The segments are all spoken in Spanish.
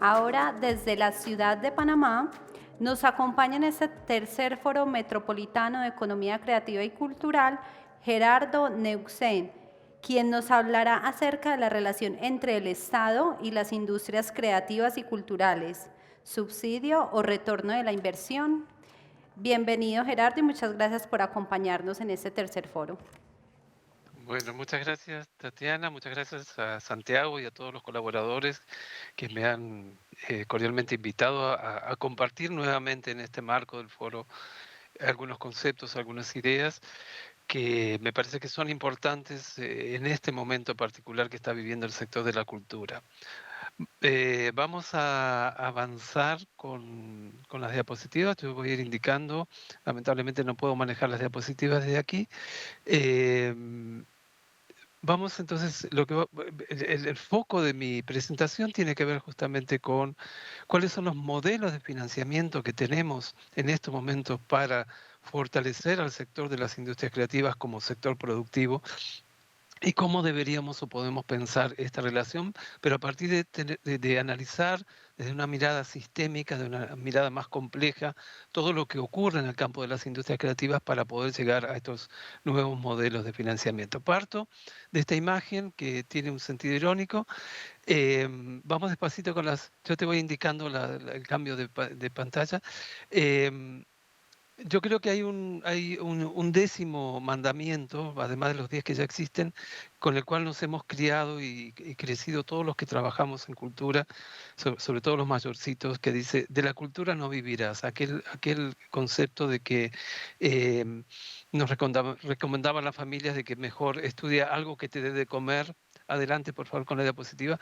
Ahora, desde la ciudad de Panamá, nos acompaña en este tercer foro metropolitano de economía creativa y cultural Gerardo Neuxén, quien nos hablará acerca de la relación entre el Estado y las industrias creativas y culturales, subsidio o retorno de la inversión. Bienvenido, Gerardo, y muchas gracias por acompañarnos en este tercer foro. Bueno, muchas gracias, Tatiana. Muchas gracias a Santiago y a todos los colaboradores que me han cordialmente invitado a compartir nuevamente en este marco del foro algunos conceptos, algunas ideas que me parece que son importantes en este momento particular que está viviendo el sector de la cultura. Vamos a avanzar con las diapositivas. Yo voy a ir indicando, lamentablemente no puedo manejar las diapositivas desde aquí. Em, Vamos entonces, el foco de mi presentación tiene que ver justamente con cuáles son los modelos de financiamiento que tenemos en estos momentos para fortalecer al sector de las industrias creativas como sector productivo y cómo deberíamos o podemos pensar esta relación, pero a partir de analizar desde una mirada sistémica, de una mirada más compleja, todo lo que ocurre en el campo de las industrias creativas para poder llegar a estos nuevos modelos de financiamiento. Parto de esta imagen que tiene un sentido irónico. Vamos despacito con las... Yo te voy indicando el cambio de pantalla. Em, yo creo que hay un décimo mandamiento, además de los 10 que ya existen, con el cual nos hemos criado y crecido todos los que trabajamos en cultura, sobre todo los mayorcitos, que dice: de la cultura no vivirás. Aquel concepto de que nos recomendaba a las familias de que mejor estudia algo que te dé de comer. Adelante, por favor, con la diapositiva.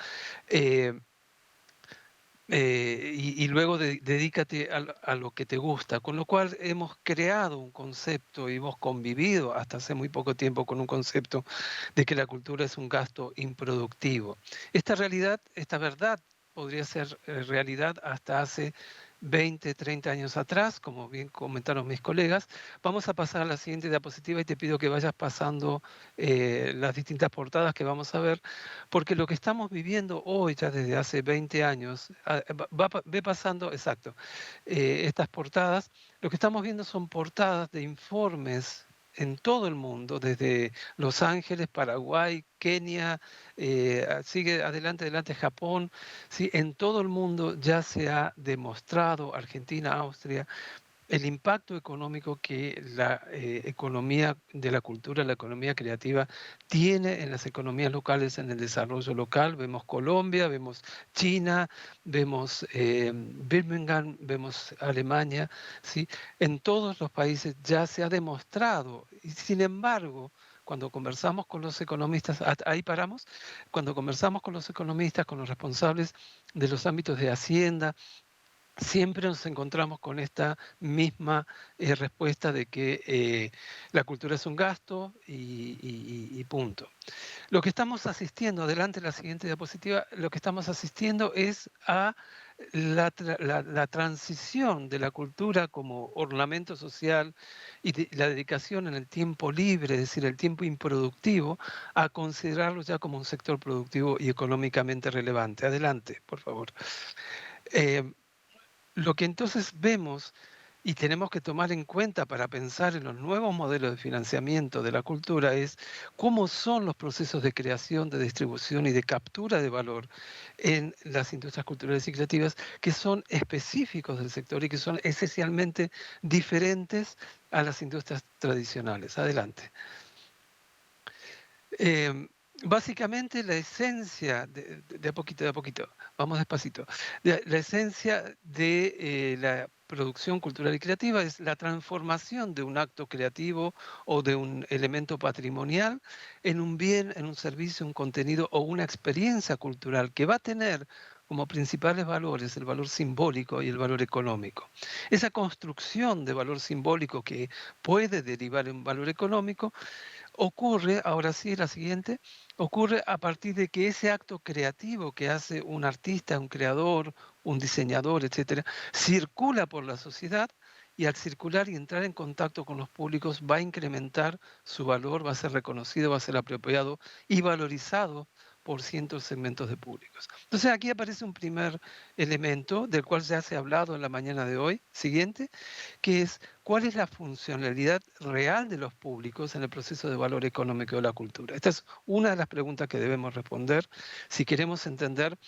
Eh, y luego dedícate a lo que te gusta, con lo cual hemos creado un concepto y hemos convivido hasta hace muy poco tiempo con un concepto de que la cultura es un gasto improductivo. Esta realidad, esta verdad podría ser realidad hasta hace 20, 30 años atrás, como bien comentaron mis colegas. Vamos a pasar a la siguiente diapositiva y te pido que vayas pasando las distintas portadas que vamos a ver, porque lo que estamos viviendo hoy, ya desde hace 20 años, ve pasando, exacto, estas portadas, lo que estamos viendo son portadas de informes en todo el mundo, desde Los Ángeles, Paraguay, Kenia, sigue adelante, adelante Japón, ¿sí? En todo el mundo ya se ha demostrado, Argentina, Austria, el impacto económico que la economía de la cultura, la economía creativa, tiene en las economías locales, en el desarrollo local. Vemos Colombia, vemos China, vemos Birmingham, vemos Alemania, ¿sí? En todos los países ya se ha demostrado, y sin embargo, cuando conversamos con los economistas, ahí paramos, cuando conversamos con los economistas, con los responsables de los ámbitos de Hacienda, siempre nos encontramos con esta misma respuesta de que la cultura es un gasto y punto. Lo que estamos asistiendo, adelante la siguiente diapositiva, lo que estamos asistiendo es a la transición de la cultura como ornamento social y la dedicación en el tiempo libre, es decir, el tiempo improductivo, a considerarlo ya como un sector productivo y económicamente relevante. Adelante, por favor. Eh, lo que entonces vemos y tenemos que tomar en cuenta para pensar en los nuevos modelos de financiamiento de la cultura es cómo son los procesos de creación, de distribución y de captura de valor en las industrias culturales y creativas que son específicos del sector y que son esencialmente diferentes a las industrias tradicionales. Adelante. Em, Básicamente la esencia, de a poquito, vamos despacito. La esencia de la producción cultural y creativa es la transformación de un acto creativo o de un elemento patrimonial en un bien, en un servicio, un contenido o una experiencia cultural que va a tener como principales valores el valor simbólico y el valor económico. Esa construcción de valor simbólico que puede derivar en valor económico ocurre, ahora sí, la siguiente, ocurre a partir de que ese acto creativo que hace un artista, un creador, un diseñador, etcétera, circula por la sociedad y al circular y entrar en contacto con los públicos va a incrementar su valor, va a ser reconocido, va a ser apropiado y valorizado por cientos segmentos de públicos. Entonces aquí aparece un primer elemento del cual ya se ha hablado en la mañana de hoy, siguiente, que es cuál es la funcionalidad real de los públicos en el proceso de valor económico de la cultura. Esta es una de las preguntas que debemos responder si queremos entender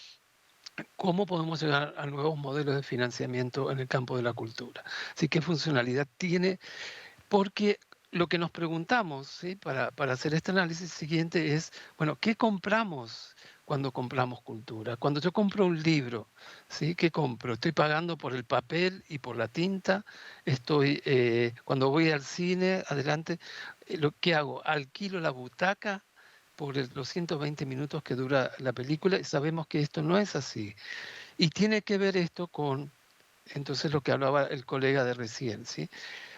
cómo podemos llegar a nuevos modelos de financiamiento en el campo de la cultura. ¿Sí? ¿Qué funcionalidad tiene? Porque lo que nos preguntamos, ¿sí? Para hacer este análisis siguiente es, bueno, ¿qué compramos cuando compramos cultura? Cuando yo compro un libro, ¿sí? ¿Qué compro? Estoy pagando por el papel y por la tinta. Cuando voy al cine, adelante, ¿qué hago? Alquilo la butaca por los 120 minutos que dura la película y sabemos que esto no es así. Y tiene que ver esto con, entonces, lo que hablaba el colega de recién, ¿sí?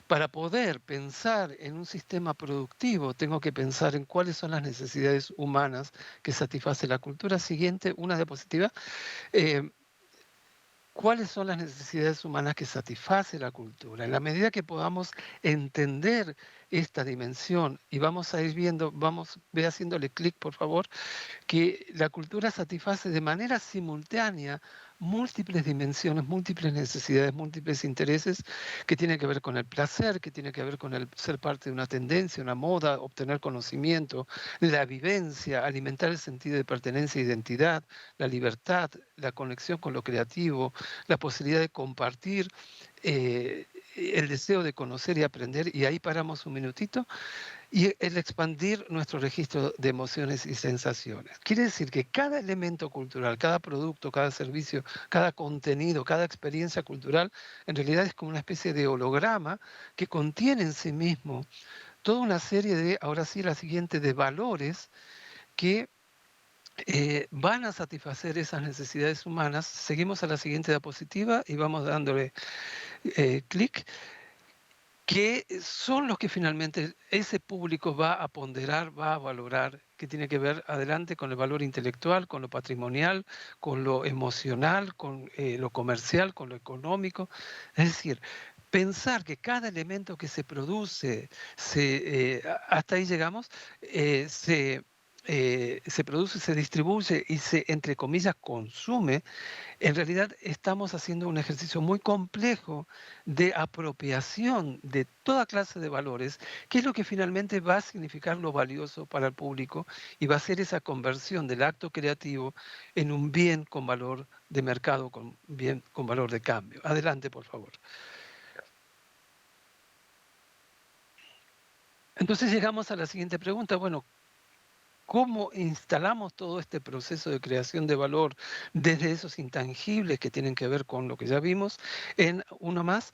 Para poder pensar en un sistema productivo, tengo que pensar en cuáles son las necesidades humanas que satisface la cultura. Siguiente, una diapositiva. Eh, ¿Cuáles son las necesidades humanas que satisface la cultura? En la medida que podamos entender esta dimensión y vamos a ir viendo, ve haciéndole clic, por favor, que la cultura satisface de manera simultánea múltiples dimensiones, múltiples necesidades, múltiples intereses que tienen que ver con el placer, que tienen que ver con el ser parte de una tendencia, una moda, obtener conocimiento, la vivencia, alimentar el sentido de pertenencia e identidad, la libertad, la conexión con lo creativo, la posibilidad de compartir, el deseo de conocer y aprender, y ahí paramos un minutito, y el expandir nuestro registro de emociones y sensaciones. Quiere decir que cada elemento cultural, cada producto, cada servicio, cada contenido, cada experiencia cultural, en realidad es como una especie de holograma que contiene en sí mismo toda una serie de, ahora sí, la siguiente, de valores que van a satisfacer esas necesidades humanas. Seguimos a la siguiente diapositiva y vamos dándole clic, que son los que finalmente ese público va a ponderar, va a valorar, que tiene que ver adelante con el valor intelectual, con lo patrimonial, con lo emocional, con lo comercial, con lo económico. Es decir, pensar que cada elemento que se produce, hasta ahí llegamos, se produce, se distribuye y se, entre comillas, consume. En realidad estamos haciendo un ejercicio muy complejo de apropiación de toda clase de valores, que es lo que finalmente va a significar lo valioso para el público y va a ser esa conversión del acto creativo en un bien con valor de mercado, con bien con valor de cambio. Adelante, por favor. Entonces llegamos a la siguiente pregunta. Bueno, ¿cómo instalamos todo este proceso de creación de valor desde esos intangibles que tienen que ver con lo que ya vimos, en uno más,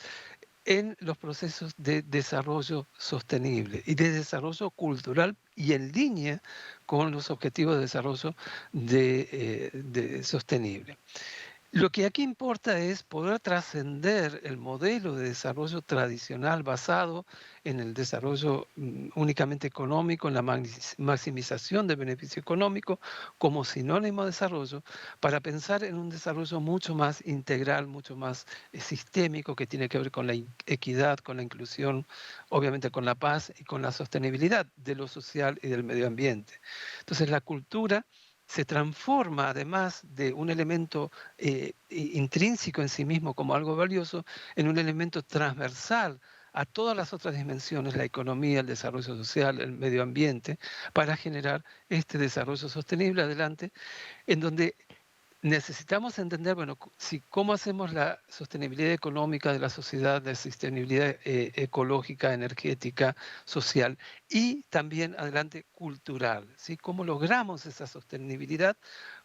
en los procesos de desarrollo sostenible y de desarrollo cultural y en línea con los objetivos de desarrollo de sostenible? Lo que aquí importa es poder trascender el modelo de desarrollo tradicional basado en el desarrollo únicamente económico, en la maximización del beneficio económico como sinónimo de desarrollo, para pensar en un desarrollo mucho más integral, mucho más sistémico, que tiene que ver con la equidad, con la inclusión, obviamente con la paz y con la sostenibilidad de lo social y del medio ambiente. Entonces la cultura se transforma, además de un elemento intrínseco en sí mismo como algo valioso, en un elemento transversal a todas las otras dimensiones, la economía, el desarrollo social, el medio ambiente, para generar este desarrollo sostenible adelante, en donde necesitamos entender, bueno, cómo hacemos la sostenibilidad económica de la sociedad, la sostenibilidad ecológica, energética, social y también adelante cultural, ¿sí? Cómo logramos esa sostenibilidad,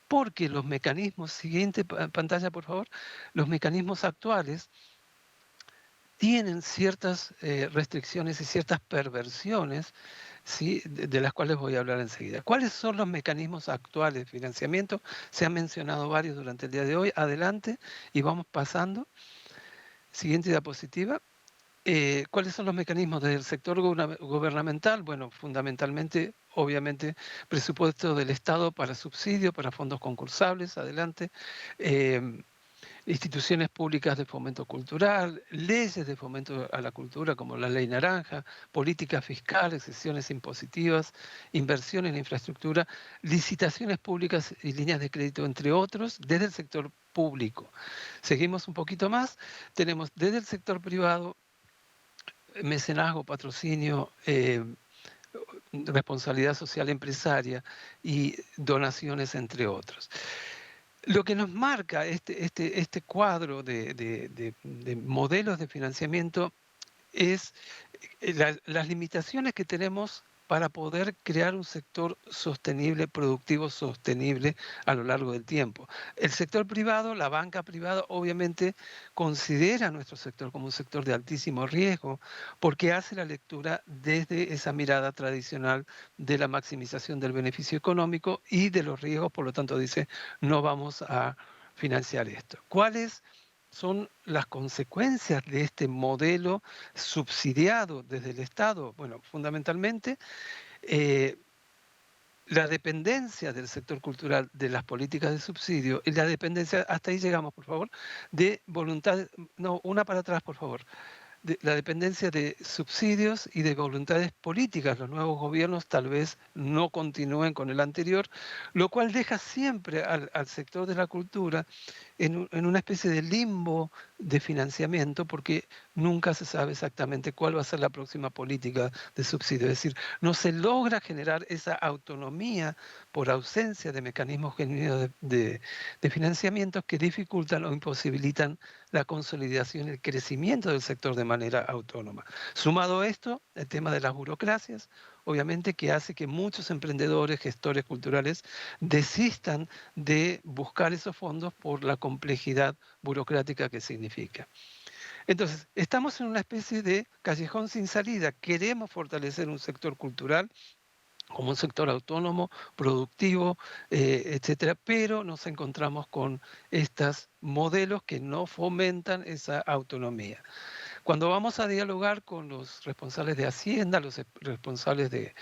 porque los mecanismos, siguiente pantalla por favor, los mecanismos actuales tienen ciertas restricciones y ciertas perversiones, ¿sí? De las cuales voy a hablar enseguida. ¿Cuáles son los mecanismos actuales de financiamiento? Se han mencionado varios durante el día de hoy. Adelante y vamos pasando. Siguiente diapositiva. ¿Cuáles son los mecanismos del sector gubernamental? Bueno, fundamentalmente, obviamente, presupuesto del Estado para subsidio, para fondos concursables. Adelante. instituciones públicas de fomento cultural, leyes de fomento a la cultura como la Ley Naranja, políticas fiscales, sesiones impositivas, inversión en infraestructura, licitaciones públicas y líneas de crédito, entre otros, desde el sector público. Seguimos un poquito más, tenemos desde el sector privado mecenazgo, patrocinio, responsabilidad social empresaria y donaciones, entre otros. Lo que nos marca este cuadro de modelos de financiamiento es las limitaciones que tenemos para poder crear un sector sostenible, productivo sostenible a lo largo del tiempo. El sector privado, la banca privada, obviamente considera a nuestro sector como un sector de altísimo riesgo porque hace la lectura desde esa mirada tradicional de la maximización del beneficio económico y de los riesgos, por lo tanto dice, no vamos a financiar esto. ¿Cuáles son las consecuencias de este modelo subsidiado desde el Estado? Bueno, fundamentalmente eh, la dependencia del sector cultural de las políticas de subsidio y la dependencia, hasta ahí llegamos, por favor, de voluntad, no, una para atrás, por favor, la dependencia de subsidios y de voluntades políticas. Los nuevos gobiernos tal vez no continúen con el anterior, lo cual deja siempre al sector de la cultura en una especie de limbo de financiamiento porque nunca se sabe exactamente cuál va a ser la próxima política de subsidio. Es decir, no se logra generar esa autonomía por ausencia de mecanismos genuinos de financiamiento que dificultan o imposibilitan la consolidación y el crecimiento del sector de manera autónoma. Sumado a esto, el tema de las burocracias, obviamente que hace que muchos emprendedores, gestores culturales, desistan de buscar esos fondos por la complejidad burocrática que significa. Entonces, estamos en una especie de callejón sin salida. Queremos fortalecer un sector cultural como un sector autónomo, productivo, etcétera, pero nos encontramos con estos modelos que no fomentan esa autonomía. Cuando vamos a dialogar con los responsables de Hacienda, los responsables de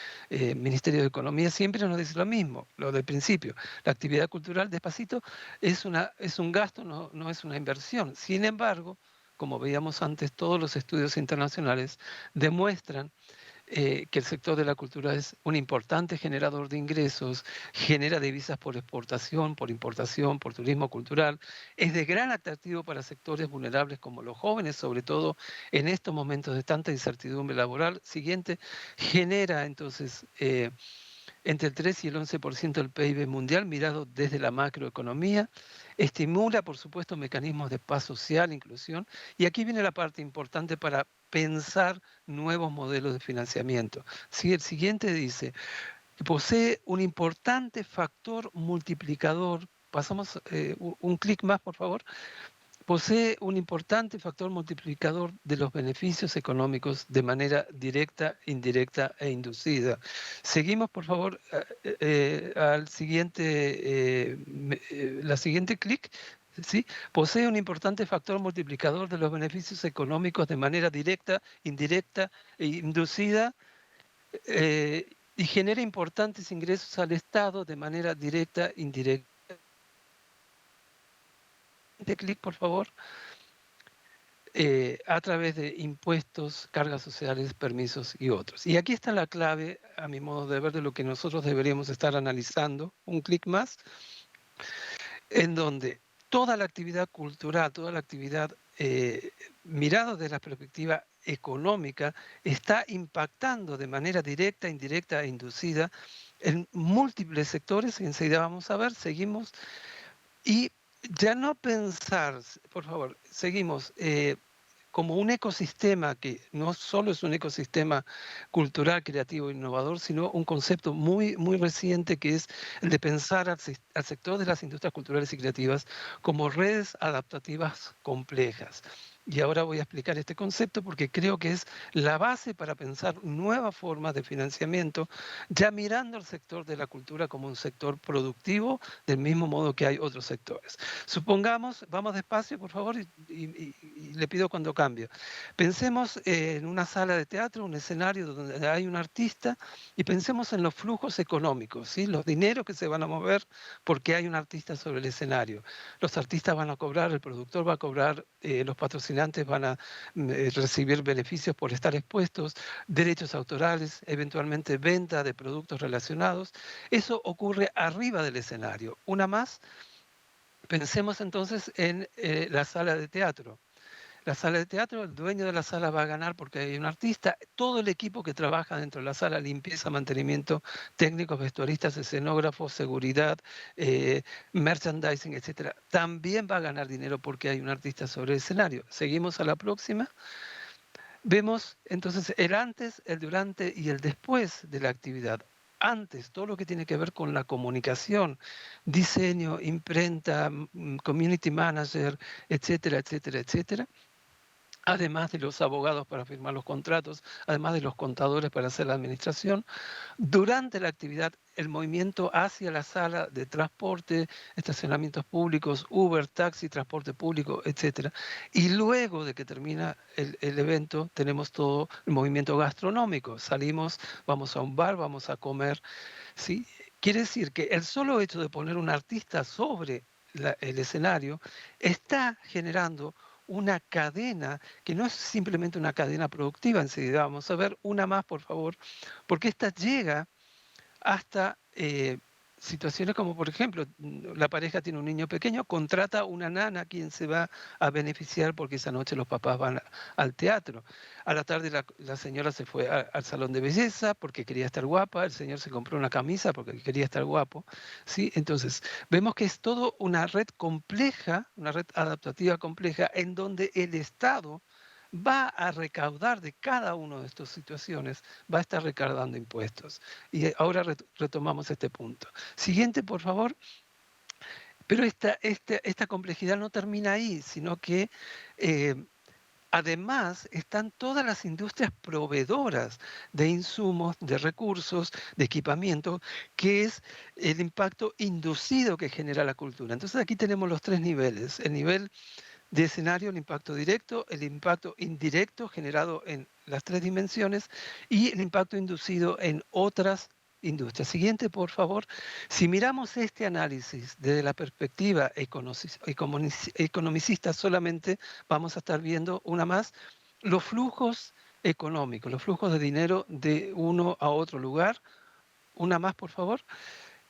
Ministerio de Economía, siempre nos dicen lo mismo, lo del principio. La actividad cultural, despacito, es un gasto, no es una inversión. Sin embargo, como veíamos antes, todos los estudios internacionales demuestran que el sector de la cultura es un importante generador de ingresos, genera divisas por exportación, por importación, por turismo cultural, es de gran atractivo para sectores vulnerables como los jóvenes, sobre todo en estos momentos de tanta incertidumbre laboral. Siguiente, genera entonces entre el 3 y el 11% del PIB mundial mirado desde la macroeconomía, estimula, por supuesto, mecanismos de paz social, inclusión, y aquí viene la parte importante para pensar nuevos modelos de financiamiento. Si el siguiente dice, que posee un importante factor multiplicador, pasamos un clic más, por favor, posee un importante factor multiplicador de los beneficios económicos de manera directa, indirecta e inducida. Seguimos, por favor, al siguiente, la siguiente clic. ¿Sí? Posee un importante factor multiplicador de los beneficios económicos de manera directa, indirecta e inducida y genera importantes ingresos al Estado de manera directa, indirecta. Clic, por favor. A través de impuestos, cargas sociales, permisos y otros. Y aquí está la clave, a mi modo de ver, de lo que nosotros deberíamos estar analizando, un clic más, en donde toda la actividad cultural, toda la actividad mirada desde la perspectiva económica, está impactando de manera directa, indirecta e inducida en múltiples sectores, enseguida vamos a ver, seguimos, y ya no pensar, por favor, seguimos, como un ecosistema que no solo es un ecosistema cultural, creativo, innovador, sino un concepto muy, muy reciente que es el de pensar al sector de las industrias culturales y creativas como redes adaptativas complejas. Y ahora voy a explicar este concepto porque creo que es la base para pensar nuevas formas de financiamiento, ya mirando al sector de la cultura como un sector productivo, del mismo modo que hay otros sectores. Supongamos, vamos despacio, por favor, y le pido cuando cambio. Pensemos en una sala de teatro, un escenario donde hay un artista, y pensemos en los flujos económicos, ¿sí? Los dineros que se van a mover porque hay un artista sobre el escenario. Los artistas van a cobrar, el productor va a cobrar, los patrocinantes van a recibir beneficios por estar expuestos, derechos autorales, eventualmente venta de productos relacionados. Eso ocurre arriba del escenario. Una más, pensemos entonces en la sala de teatro. La sala de teatro, el dueño de la sala va a ganar porque hay un artista. Todo el equipo que trabaja dentro de la sala, limpieza, mantenimiento, técnicos, vestuaristas, escenógrafos, seguridad, merchandising, etcétera, también va a ganar dinero porque hay un artista sobre el escenario. Seguimos a la próxima. Vemos entonces el antes, el durante y el después de la actividad. Antes, todo lo que tiene que ver con la comunicación, diseño, imprenta, community manager, etcétera, etcétera, etcétera. Además de los abogados para firmar los contratos, además de los contadores para hacer la administración. Durante la actividad, el movimiento hacia la sala de transporte, estacionamientos públicos, Uber, taxi, transporte público, etcétera. Y luego de que termina el evento, tenemos todo el movimiento gastronómico. Salimos, vamos a un bar, vamos a comer, ¿sí? Quiere decir que el solo hecho de poner un artista sobre el escenario está generando una cadena que no es simplemente una cadena productiva. Enseguida vamos a ver una más, por favor, porque esta llega hasta situaciones como, por ejemplo, la pareja tiene un niño pequeño, contrata una nana quien se va a beneficiar porque esa noche los papás van al teatro. A la tarde la señora se fue al salón de belleza porque quería estar guapa, el señor se compró una camisa porque quería estar guapo, ¿sí? Entonces, vemos que es todo una red compleja, una red adaptativa compleja, en donde el Estado va a recaudar de cada una de estas situaciones, va a estar recaudando impuestos. Y ahora retomamos este punto. Siguiente, por favor. Pero esta complejidad no termina ahí, sino que además están todas las industrias proveedoras de insumos, de recursos, de equipamiento, que es el impacto inducido que genera la cultura. Entonces aquí tenemos los tres niveles. El nivel de escenario, el impacto directo, el impacto indirecto generado en las tres dimensiones y el impacto inducido en otras industrias. Siguiente, por favor. Si miramos este análisis desde la perspectiva economicista solamente, vamos a estar viendo una más, los flujos económicos, los flujos de dinero de uno a otro lugar. Una más, por favor.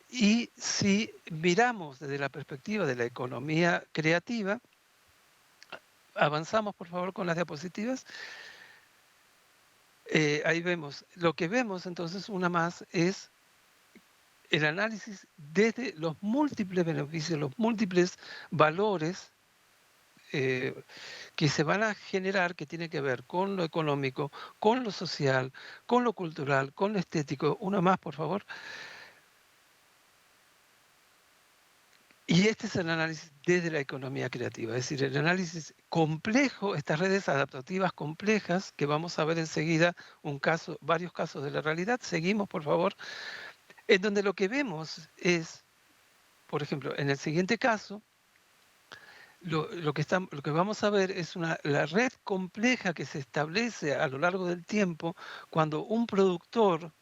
Y si miramos desde la perspectiva de la economía creativa, avanzamos, por favor, con las diapositivas. Ahí vemos. Lo que vemos, entonces, una más, es el análisis desde los múltiples beneficios, los múltiples valores que se van a generar, que tiene que ver con lo económico, con lo social, con lo cultural, con lo estético. Una más, por favor. Y este es el análisis desde la economía creativa, es decir, el análisis complejo, estas redes adaptativas complejas, que vamos a ver enseguida varios casos de la realidad. Seguimos, por favor, en donde lo que vemos es, por ejemplo, en el siguiente caso, lo que vamos a ver es la red compleja que se establece a lo largo del tiempo cuando un productor,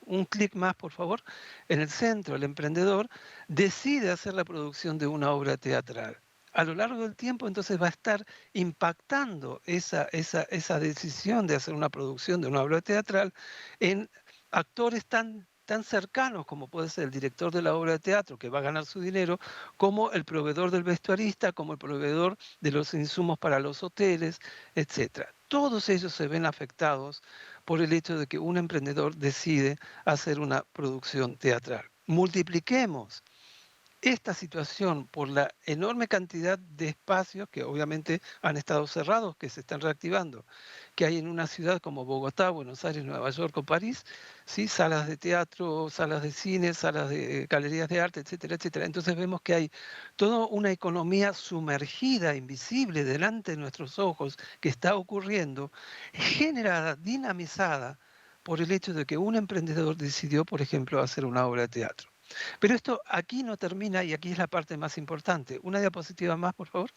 un clic más por favor, en el centro, el emprendedor, decide hacer la producción de una obra teatral. A lo largo del tiempo entonces va a estar impactando esa decisión de hacer una producción de una obra teatral en actores tan cercanos como puede ser el director de la obra de teatro, que va a ganar su dinero, como el proveedor del vestuarista, como el proveedor de los insumos para los hoteles, etcétera. Todos ellos se ven afectados por el hecho de que un emprendedor decide hacer una producción teatral. Multipliquemos esta situación, por la enorme cantidad de espacios que obviamente han estado cerrados, que se están reactivando, que hay en una ciudad como Bogotá, Buenos Aires, Nueva York o París, ¿sí? Salas de teatro, salas de cine, salas de galerías de arte, etcétera, etcétera. Entonces vemos que hay toda una economía sumergida, invisible, delante de nuestros ojos, que está ocurriendo, generada, dinamizada por el hecho de que un emprendedor decidió, por ejemplo, hacer una obra de teatro. Pero esto aquí no termina y aquí es la parte más importante. Una diapositiva más, por favor.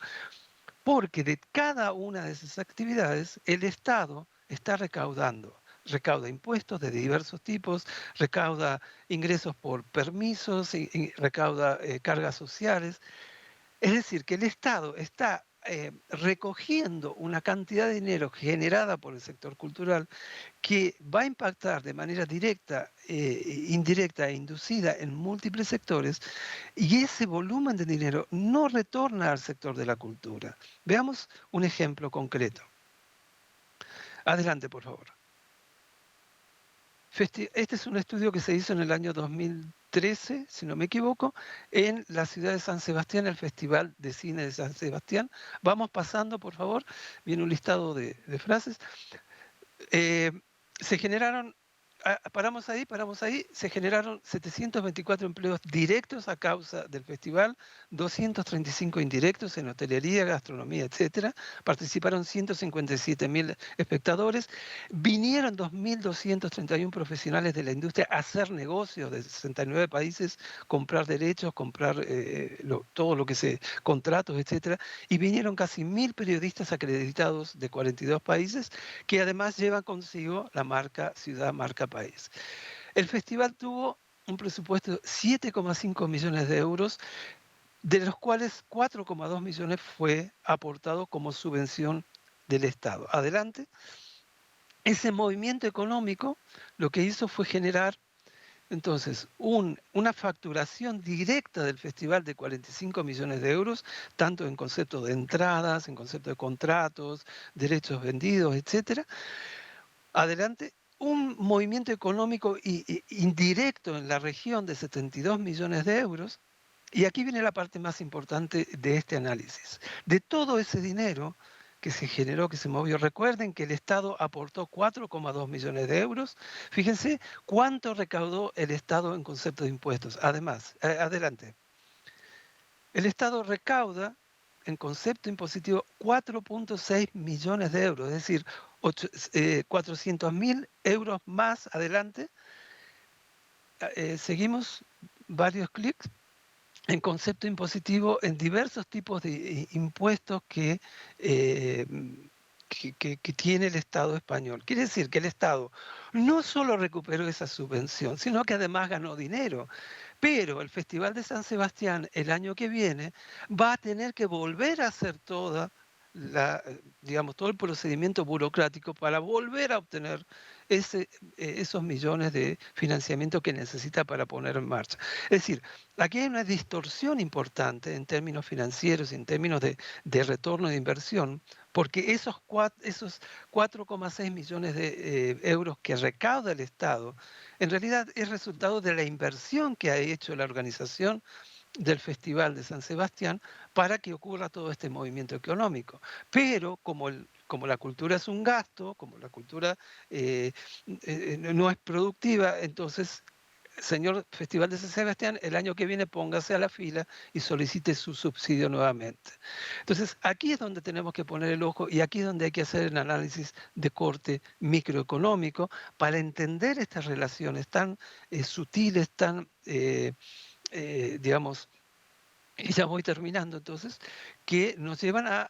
Porque de cada una de esas actividades el Estado está recaudando. Recauda impuestos de diversos tipos, recauda ingresos por permisos, y recauda cargas sociales. Es decir, que el Estado está recogiendo una cantidad de dinero generada por el sector cultural que va a impactar de manera directa, indirecta e inducida en múltiples sectores, y ese volumen de dinero no retorna al sector de la cultura. Veamos un ejemplo concreto. Adelante, por favor. Este es un estudio que se hizo en el año 2013, si no me equivoco, en la ciudad de San Sebastián, el Festival de Cine de San Sebastián. Vamos pasando, por favor. Viene un listado de frases. Eh, Se generaron, paramos ahí, se generaron 724 empleos directos a causa del festival, 235 indirectos en hotelería, gastronomía, etcétera. Participaron 157.000 espectadores. Vinieron 2.231 profesionales de la industria a hacer negocios de 69 países, comprar derechos, comprar todo lo que se, contratos, etcétera. Y vinieron casi 1.000 periodistas acreditados de 42 países que además lleva consigo la marca ciudad, marca país. El festival tuvo un presupuesto de 7,5 millones de euros, de los cuales 4,2 millones fue aportado como subvención del Estado. Adelante. Ese movimiento económico lo que hizo fue generar entonces una facturación directa del festival de 45 millones de euros, tanto en concepto de entradas, en concepto de contratos, derechos vendidos, etcétera. Adelante, un movimiento económico indirecto en la región de 72 millones de euros. Y aquí viene la parte más importante de este análisis. De todo ese dinero que se generó, que se movió, recuerden que el Estado aportó 4,2 millones de euros. Fíjense cuánto recaudó el Estado en concepto de impuestos. Además, adelante. El Estado recauda en concepto impositivo 4,6 millones de euros, es decir, 400.000 euros más adelante. Seguimos varios clics en concepto impositivo en diversos tipos de impuestos eh, que tiene el Estado español. Quiere decir que el Estado no solo recuperó esa subvención, sino que además ganó dinero. Pero el Festival de San Sebastián el año que viene va a tener que volver a hacer digamos, todo el procedimiento burocrático para volver a obtener esos millones de financiamiento que necesita para poner en marcha. Es decir, aquí hay una distorsión importante en términos financieros y en términos de retorno de inversión, porque esos 4,6 millones de euros que recauda el Estado, en realidad es resultado de la inversión que ha hecho la organización del Festival de San Sebastián para que ocurra todo este movimiento económico. Pero como la cultura es un gasto, como la cultura no es productiva, entonces señor Festival de San Sebastián, el año que viene póngase a la fila y solicite su subsidio nuevamente. Entonces, aquí es donde tenemos que poner el ojo y aquí es donde hay que hacer el análisis de corte microeconómico para entender estas relaciones tan sutiles, tan, digamos, y ya voy terminando entonces, que nos llevan a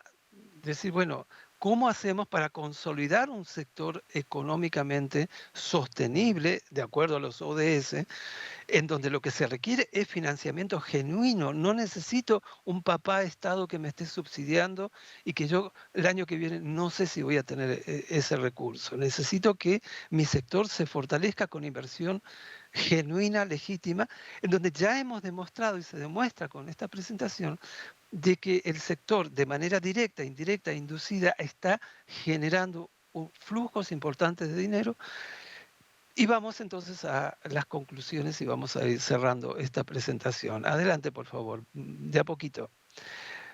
decir, bueno, ¿cómo hacemos para consolidar un sector económicamente sostenible, de acuerdo a los ODS, en donde lo que se requiere es financiamiento genuino? No necesito un papá Estado que me esté subsidiando y que yo el año que viene no sé si voy a tener ese recurso. Necesito que mi sector se fortalezca con inversión genuina, legítima, en donde ya hemos demostrado y se demuestra con esta presentación de que el sector de manera directa, indirecta e inducida está generando flujos importantes de dinero Y vamos entonces a las conclusiones y vamos a ir cerrando esta presentación. Adelante, por favor, de a poquito.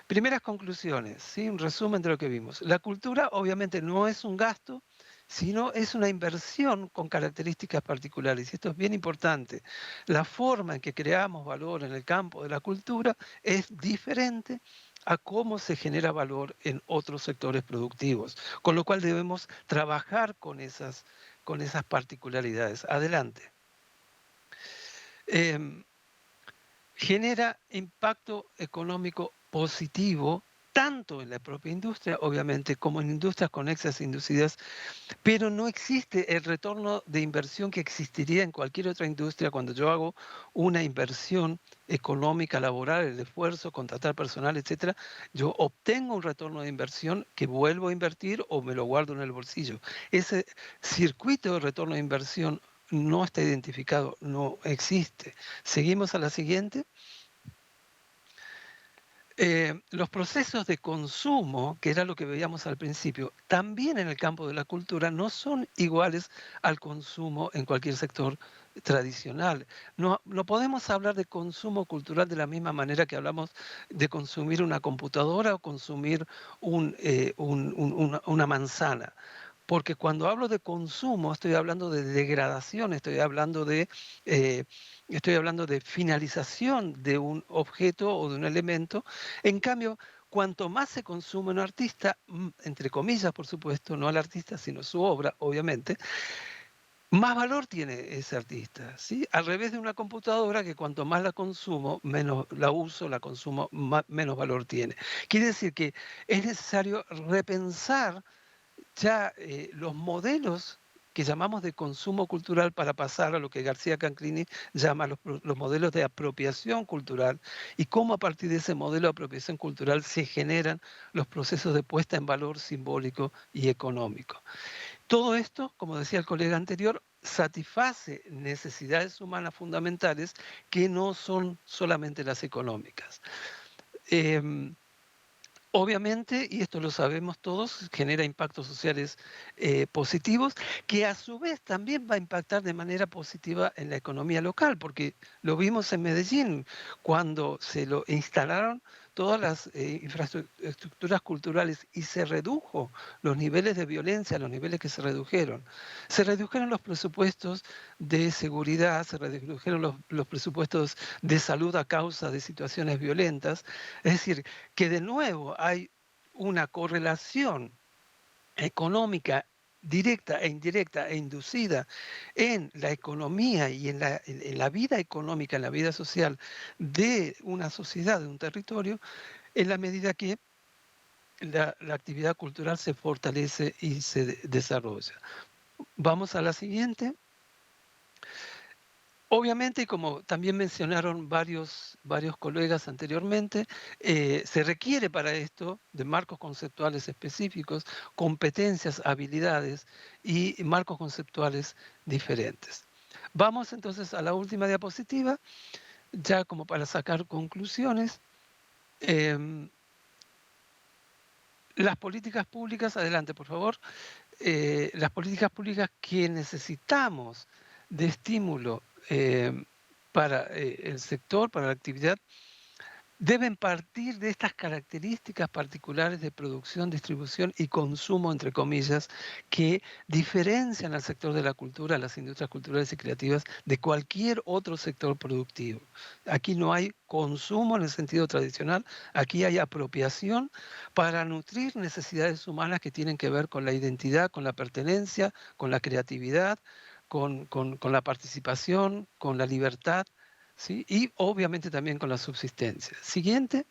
Primeras conclusiones, ¿sí? Un resumen de lo que vimos. La cultura obviamente no es un gasto, sino es una inversión con características particulares. Y esto es bien importante. La forma en que creamos valor en el campo de la cultura es diferente a cómo se genera valor en otros sectores productivos, con lo cual debemos trabajar con esas particularidades. Adelante. Em, Genera impacto económico positivo tanto en la propia industria, obviamente, como en industrias conexas e inducidas, pero no existe el retorno de inversión que existiría en cualquier otra industria cuando yo hago una inversión económica, laboral, el esfuerzo, contratar personal, etcétera. Yo obtengo un retorno de inversión que vuelvo a invertir o me lo guardo en el bolsillo. Ese circuito de retorno de inversión no está identificado, no existe. Seguimos a la siguiente. Los procesos de consumo, que era lo que veíamos al principio, también en el campo de la cultura no son iguales al consumo en cualquier sector tradicional. No podemos hablar de consumo cultural de la misma manera que hablamos de consumir una computadora o consumir una manzana. Porque cuando hablo de consumo estoy hablando de degradación, eh, estoy hablando de finalización de un objeto o de un elemento. En cambio, cuanto más se consume un artista, entre comillas, por supuesto, no al artista, sino su obra, obviamente, más valor tiene ese artista, ¿sí? Al revés de una computadora que cuanto más la consumo, menos la uso, la consumo, menos valor tiene. Quiere decir que es necesario repensar ya los modelos que llamamos de consumo cultural para pasar a lo que García Canclini llama los modelos de apropiación cultural y cómo a partir de ese modelo de apropiación cultural se generan los procesos de puesta en valor simbólico y económico. Todo esto, como decía el colega anterior, satisface necesidades humanas fundamentales que no son solamente las económicas. Em, Obviamente, y esto lo sabemos todos, genera impactos sociales positivos, que a su vez también va a impactar de manera positiva en la economía local, porque lo vimos en Medellín, cuando se lo instalaron todas las infraestructuras culturales y se redujo los niveles de violencia, los niveles que se redujeron. Se redujeron los presupuestos de seguridad, se redujeron los presupuestos de salud a causa de situaciones violentas. Es decir, que de nuevo hay una correlación económica directa e indirecta e inducida en la economía y en la vida económica, en la vida social de una sociedad, de un territorio, en la medida que la actividad cultural se fortalece y se desarrolla. Vamos a la siguiente. Obviamente, como también mencionaron varios colegas anteriormente, se requiere para esto de marcos conceptuales específicos, competencias, habilidades y marcos conceptuales diferentes. Vamos entonces a la última diapositiva, ya como para sacar conclusiones. Las políticas públicas, adelante por favor, las políticas públicas que necesitamos de estímulo para el sector, para la actividad, deben partir de estas características particulares de producción, distribución y consumo, entre comillas, que diferencian al sector de la cultura, a las industrias culturales y creativas, de cualquier otro sector productivo. Aquí no hay consumo en el sentido tradicional, aquí hay apropiación para nutrir necesidades humanas que tienen que ver con la identidad, con la pertenencia, con la creatividad, con la participación, con la libertad, ¿sí? Y obviamente también con la subsistencia. Siguiente.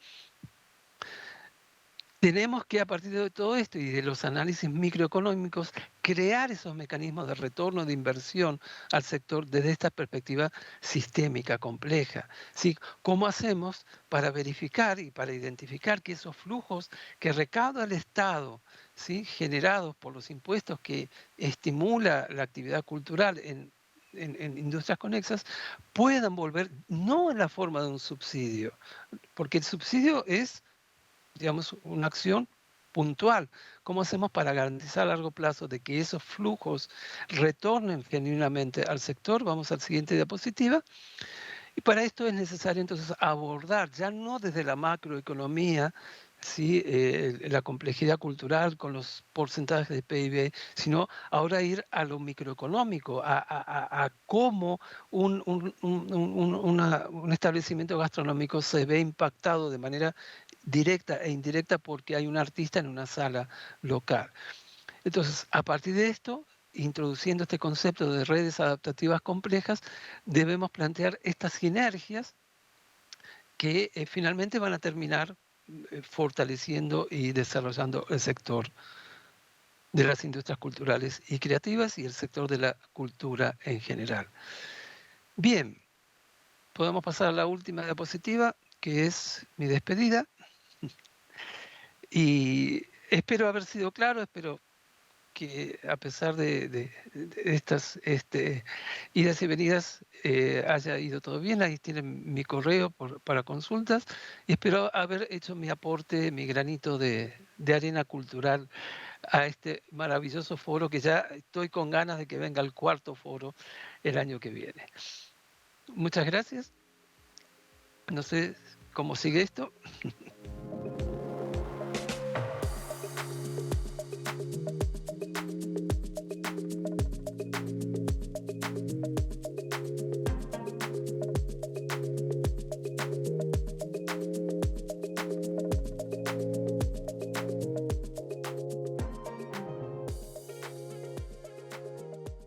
Tenemos que a partir de todo esto y de los análisis microeconómicos crear esos mecanismos de retorno de inversión al sector desde esta perspectiva sistémica, compleja. ¿Sí? ¿Cómo hacemos para verificar y para identificar que esos flujos que recauda el Estado, ¿sí? generados por los impuestos que estimula la actividad cultural en industrias conexas, puedan volver no en la forma de un subsidio, porque el subsidio es, digamos, una acción puntual. ¿Cómo hacemos para garantizar a largo plazo de que esos flujos retornen genuinamente al sector? Vamos al siguiente diapositiva. Y para esto es necesario entonces abordar, ya no desde la macroeconomía, ¿sí? La complejidad cultural con los porcentajes de PIB, sino ahora ir a lo microeconómico, a cómo un establecimiento gastronómico se ve impactado de manera directa e indirecta porque hay un artista en una sala local. Entonces, a partir de esto, introduciendo este concepto de redes adaptativas complejas, debemos plantear estas sinergias que finalmente van a terminar fortaleciendo y desarrollando el sector de las industrias culturales y creativas y el sector de la cultura en general. Bien, podemos pasar a la última diapositiva, que es mi despedida. Y espero haber sido claro, espero que a pesar de estas idas y venidas haya ido todo bien. Ahí tienen mi correo para consultas y espero haber hecho mi aporte, mi granito de arena cultural a este maravilloso foro, que ya estoy con ganas de que venga el cuarto foro el año que viene. Muchas gracias. No sé cómo sigue esto.